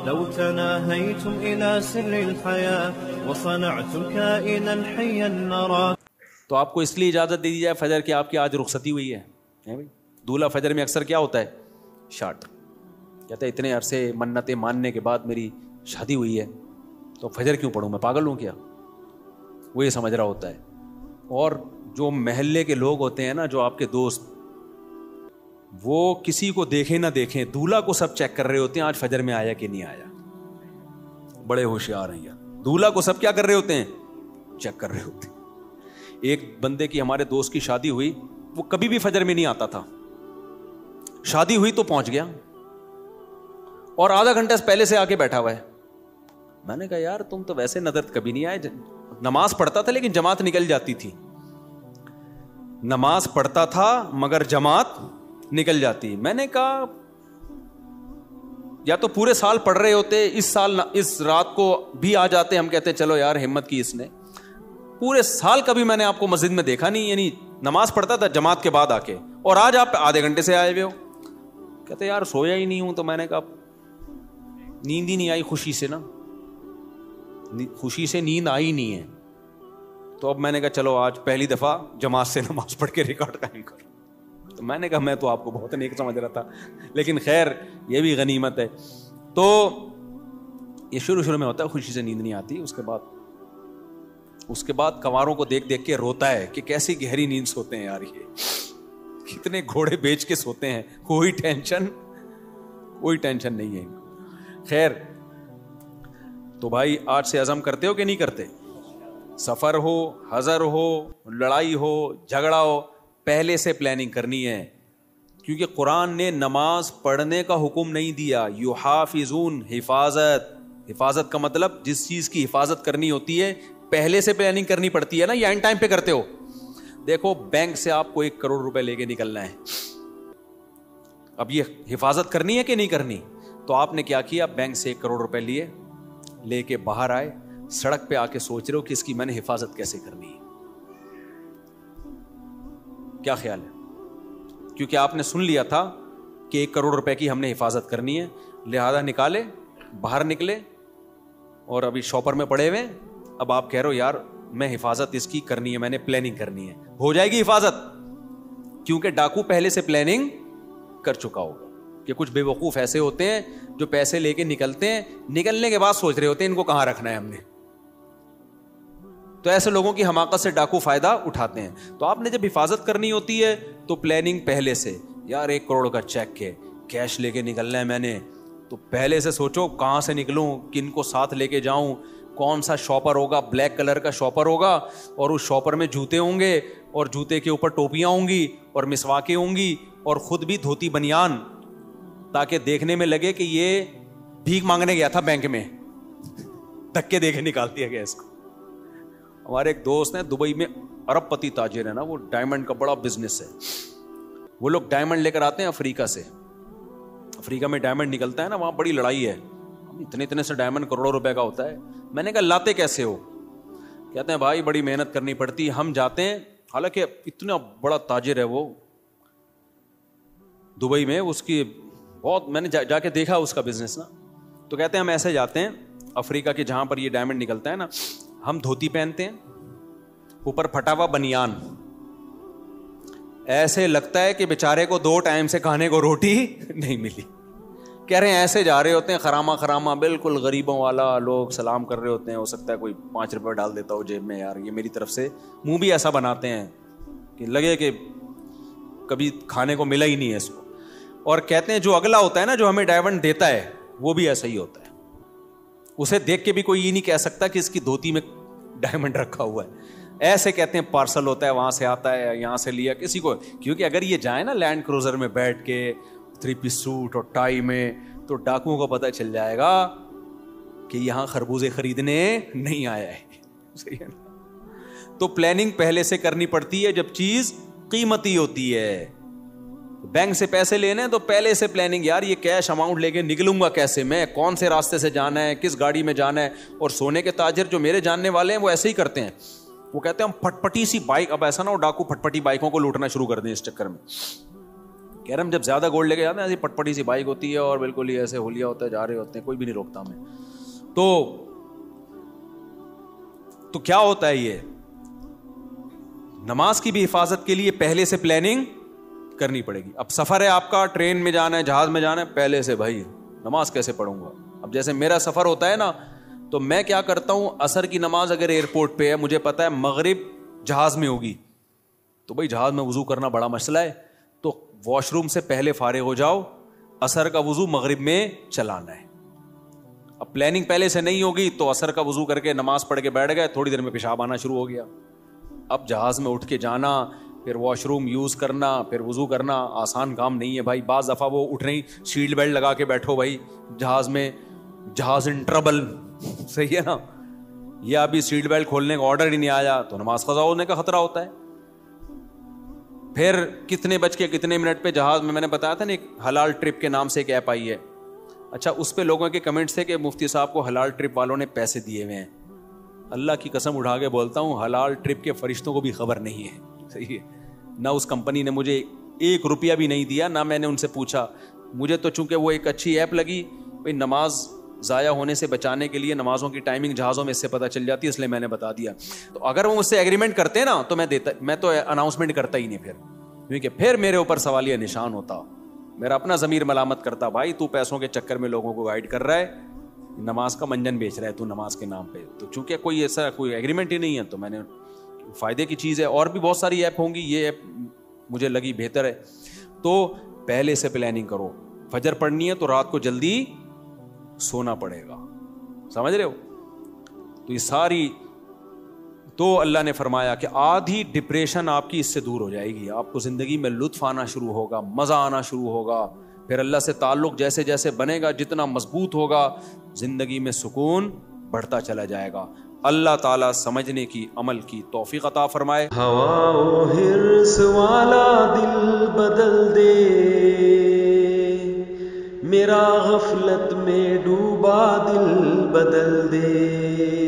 لو تناهيتم إلى سر الحياة وصنعتم كائنا حيا نرى. تو آپ کو اس لیے اجازت دے دی جائے فجر کی آپ کی آج رخصتی ہوئی ہے بھائی. دولہا فجر میں اکثر کیا ہوتا ہے؟ شارٹ کہتا ہے اتنے عرصے منتیں ماننے کے بعد میری شادی ہوئی ہے تو فجر کیوں پڑھوں، میں پاگل ہوں کیا؟ وہ یہ سمجھ رہا ہوتا ہے. اور جو محلے کے لوگ ہوتے ہیں نا، جو آپ کے دوست، وہ کسی کو دیکھیں نہ دیکھیں دولہا کو سب چیک کر رہے ہوتے ہیں آج فجر میں آیا کہ نہیں آیا. بڑے ہوشیار ہیں یار. دولہا کو سب کیا کر رہے ہوتے ہیں؟ چیک کر رہے ہوتے ہیں. ایک بندے کی، ہمارے دوست کی شادی ہوئی، وہ کبھی بھی فجر میں نہیں آتا تھا. شادی ہوئی تو پہنچ گیا اور آدھا گھنٹہ پہلے سے آ کے بیٹھا ہوا ہے. میں نے کہا یار تم تو ویسے نظر کبھی نہیں آئے. نماز پڑھتا تھا لیکن جماعت نکل جاتی تھی. نماز پڑھتا تھا مگر جماعت نکل جاتی. میں نے کہا یا تو پورے سال پڑھ رہے ہوتے، اس سال اس رات کو بھی آ جاتے. ہم کہتے چلو یار ہمت کی اس نے. پورے سال کبھی میں نے آپ کو مسجد میں دیکھا نہیں، یعنی نماز پڑھتا تھا جماعت کے بعد آ کے، اور آج آپ آدھے گھنٹے سے آئے ہوئے ہو. کہتے یار سویا ہی نہیں ہوں. تو میں نے کہا نیند ہی نہیں آئی خوشی سے نا، خوشی سے نیند آئی نہیں ہے. تو اب میں نے کہا چلو آج پہلی دفعہ جماعت سے نماز پڑھ کے ریکارڈ قائم کرو. تو میں نے کہا میں تو آپ کو بہت نیک سمجھ رہا تھا، لیکن خیر یہ بھی غنیمت ہے. تو یہ شروع میں ہوتا ہے، خوشی سے نیند نہیں آتی. اس کے بعد کنواروں کو دیکھ دیکھ کے روتا ہے کہ کیسی گہری نیند سوتے ہیں یار، یہ کتنے گھوڑے بیچ کے سوتے ہیں، کوئی ٹینشن نہیں ہے. خیر تو بھائی آج سے عزم کرتے ہو کہ نہیں کرتے؟ سفر ہو، حضر ہو، لڑائی ہو، جھگڑا ہو، پہلے سے پلاننگ کرنی ہے. کیونکہ قرآن نے نماز پڑھنے کا حکم نہیں دیا. یحافظون، حفاظت کا مطلب جس چیز کی حفاظت کرنی ہوتی ہے پہلے سے پلاننگ کرنی پڑتی ہے نا، یا اینڈ ٹائم پہ کرتے ہو. دیکھو بینک سے آپ کو 1 کروڑ روپے لے کے نکلنا ہے، اب یہ حفاظت کرنی ہے کہ نہیں کرنی؟ تو آپ نے کیا کیا؟ بینک سے 1 کروڑ روپے لے کے باہر آئے، سڑک پہ آ کے سوچ رہے ہو کہ اس کی میں نے حفاظت کیسے کرنی ہے. کیا خیال ہے؟ کیونکہ آپ نے سن لیا تھا کہ 1 کروڑ روپے کی ہم نے حفاظت کرنی ہے، لہذا نکالے، باہر نکلے اور ابھی شاپر میں پڑے ہوئے. اب آپ کہہ رہے ہو یار میں حفاظت اس کی کرنی ہے، میں نے پلاننگ کرنی ہے. ہو جائے گی حفاظت، کیونکہ ڈاکو پہلے سے پلاننگ کر چکا ہوگا. کہ کچھ بے وقوف ایسے ہوتے ہیں جو پیسے لے کے نکلتے ہیں، نکلنے کے بعد سوچ رہے ہوتے ہیں ان کو کہاں رکھنا ہے ہم نے. تو ایسے لوگوں کی حماقت سے ڈاکو فائدہ اٹھاتے ہیں. تو آپ نے جب حفاظت کرنی ہوتی ہے تو پلاننگ پہلے سے. یار 1 کروڑ کا چیک ہے، کیش لے کے نکلنا ہے میں نے، تو پہلے سے سوچو کہاں سے نکلوں، کن کو ساتھ لے کے جاؤں، کون سا شاپر ہوگا، بلیک کلر کا شاپر ہوگا، اور اس شاپر میں جوتے ہوں گے، اور جوتے کے اوپر ٹوپیاں ہوں گی، اور مسواکیں ہوں گی، اور خود بھی دھوتی بنیان، تاکہ دیکھنے میں لگے کہ یہ بھیک مانگنے گیا تھا بینک میں، دھکے دے کے نکال دیا گیا اس کو. ہمارے ایک دوست ہیں دبئی میں، ارب پتی تاجر ہے نا، وہ ڈائمنڈ کا بڑا بزنس ہے. وہ لوگ ڈائمنڈ لے کر آتے ہیں افریقہ سے. افریقہ میں ڈائمنڈ نکلتا ہے نا، وہاں بڑی لڑائی ہے، اتنے سے ڈائمنڈ کروڑوں روپے کا ہوتا ہے. میں نے کہا لاتے کیسے ہو؟ کہتے ہیں بھائی بڑی محنت کرنی پڑتی ہے. ہم جاتے ہیں، حالانکہ اتنا بڑا تاجر ہے وہ دبئی میں، اس کی بہت، میں نے جا کے دیکھا اس کا بزنس نا. تو کہتے ہیں ہم ایسے جاتے ہیں افریقہ کے جہاں پر یہ ڈائمنڈ نکلتا ہے نا، ہم دھوتی پہنتے ہیں، اوپر پھٹا ہوا بنیان، ایسے لگتا ہے کہ بیچارے کو 2 ٹائم سے کھانے کو روٹی نہیں ملی. کہہ رہے ہیں ایسے جا رہے ہوتے ہیں خرامہ بالکل غریبوں والا، لوگ سلام کر رہے ہوتے ہیں، ہو سکتا ہے کوئی 5 روپے ڈال دیتا ہو جیب میں. یار یہ میری طرف سے منہ بھی ایسا بناتے ہیں کہ لگے کہ کبھی کھانے کو ملا ہی نہیں ہے اس کو. اور کہتے ہیں جو اگلا ہوتا ہے نا، جو ہمیں ڈائمنڈ دیتا ہے، وہ بھی ایسا ہی ہوتا ہے. اسے دیکھ کے بھی کوئی یہ نہیں کہہ سکتا کہ اس کی دھوتی میں ڈائمنڈ رکھا ہوا ہے. ایسے کہتے ہیں پارسل ہوتا ہے، وہاں سے آتا ہے، یہاں سے لیا کسی کو. کیونکہ اگر یہ جائے نا لینڈ کروزر میں بیٹھ کے 3 پیس سوٹ اور ٹائی میں، تو ڈاکوؤں کو پتہ چل جائے گا کہ یہاں خربوزے خریدنے نہیں آیا ہے. صحیح ہے نا؟ تو پلاننگ پہلے سے کرنی پڑتی ہے جب چیز قیمتی ہوتی ہے. بینک سے پیسے لینے تو پہلے سے پلاننگ، یار یہ کیش اماؤنٹ لے کے نکلوں گا کیسے، میں کون سے راستے سے جانا ہے، کس گاڑی میں جانا ہے. اور سونے کے تاجر جو میرے جاننے والے ہیں وہ ایسے ہی کرتے ہیں. وہ کہتے ہیں ہم پھٹ پٹی سی بائک، اب ایسا نہ ہو ڈاکو پھٹ پٹی بائکوں کو لوٹنا شروع کر دیں اس چکر میں کہہ رہے ہم جب زیادہ گولڈ لے کے جاتے ہیں ایسی پٹ پٹی سی بائک ہوتی ہے اور بالکل ہی ایسے ہولیا ہوتا ہے, جا رہے ہوتے ہیں, کوئی بھی نہیں روکتا ہمیں. تو کیا ہوتا ہے, یہ نماز کی بھی حفاظت کے لیے پہلے سے پلاننگ کرنی پڑے گی. اب سفر ہے آپ کا, ٹرین میں جانا ہے, جہاز میں جانا ہے, پہلے سے بھائی نماز کیسے پڑھوں گا. اب جیسے میرا سفر ہوتا ہے نا, تو میں کیا کرتا ہوں, عصر کی نماز اگر ایئرپورٹ پہ ہے, مجھے پتا ہے مغرب جہاز میں ہوگی, تو بھائی جہاز میں وضو کرنا بڑا مسئلہ ہے, تو واش روم سے پہلے فارغ ہو جاؤ, عصر کا وضو مغرب میں چلانا ہے. اب پلاننگ پہلے سے نہیں ہوگی تو عصر کا وضو کر کے نماز پڑھ کے بیٹھ گئے, تھوڑی دیر میں پیشاب آنا شروع ہو گیا. اب جہاز میں اٹھ کے جانا, پھر واش روم یوز کرنا, پھر وضو کرنا, آسان کام نہیں ہے بھائی. بعض دفعہ وہ اٹھ رہی, سیٹ بیلٹ لگا کے بیٹھو بھائی جہاز میں, جہاز ان ٹربل, صحیح ہے نا, یا ابھی سیٹ بیلٹ کھولنے کا آرڈر ہی نہیں آیا تو نماز قضا ہونے کا خطرہ ہوتا ہے. پھر کتنے بج کے کتنے منٹ پہ جہاز میں نے بتایا تھا نا, ایک حلال ٹرپ کے نام سے ایک ایپ آئی ہے. اچھا, اس پہ لوگوں کے کمنٹس تھے کہ مفتی صاحب کو حلال ٹرپ والوں نے پیسے دیے ہوئے ہیں. اللہ کی قسم اٹھا کے بولتا ہوں, حلال ٹرپ کے فرشتوں کو بھی خبر نہیں ہے, صحیح ہے, نہ اس کمپنی نے مجھے 1 روپیہ بھی نہیں دیا, نہ میں نے ان سے پوچھا. مجھے تو چونکہ وہ ایک اچھی ایپ لگی, بھائی نماز ضائع ہونے سے بچانے کے لیے نمازوں کی ٹائمنگ جہازوں میں اس سے پتہ چل جاتی ہے, اس لیے میں نے بتا دیا. تو اگر وہ مجھ سے ایگریمنٹ کرتے نا تو میں تو اناؤنسمنٹ کرتا ہی نہیں پھر, کیونکہ پھر میرے اوپر سوالیہ نشان ہوتا, میرا اپنا ضمیر ملامت کرتا, بھائی تو پیسوں کے چکر میں لوگوں کو گائیڈ کر رہا ہے, نماز کا منجن بیچ رہا ہے تو نماز کے نام پہ. تو چونکہ کوئی ایسا کوئی ایگریمنٹ ہی نہیں ہے, تو میں نے فائدے کی چیز ہے. اور بھی بہت ساری ایپ ہوں گی, یہ ایپ مجھے لگی بہتر ہے. تو پہلے سے پلاننگ کرو. فجر پڑھنی ہے تو رات کو جلدی سونا پڑے گا, سمجھ رہے ہو. تو یہ ساری, تو اللہ نے فرمایا کہ آدھی ڈپریشن آپ کی اس سے دور ہو جائے گی, آپ کو زندگی میں لطف آنا شروع ہوگا, مزہ آنا شروع ہوگا. پھر اللہ سے تعلق جیسے جیسے بنے گا, جتنا مضبوط ہوگا, زندگی میں سکون بڑھتا چلا جائے گا. اللہ تعالیٰ سمجھنے کی, عمل کی توفیق عطا فرمائے. ہوا و حرص والا دل بدل دے, میرا غفلت میں ڈوبا دل بدل دے.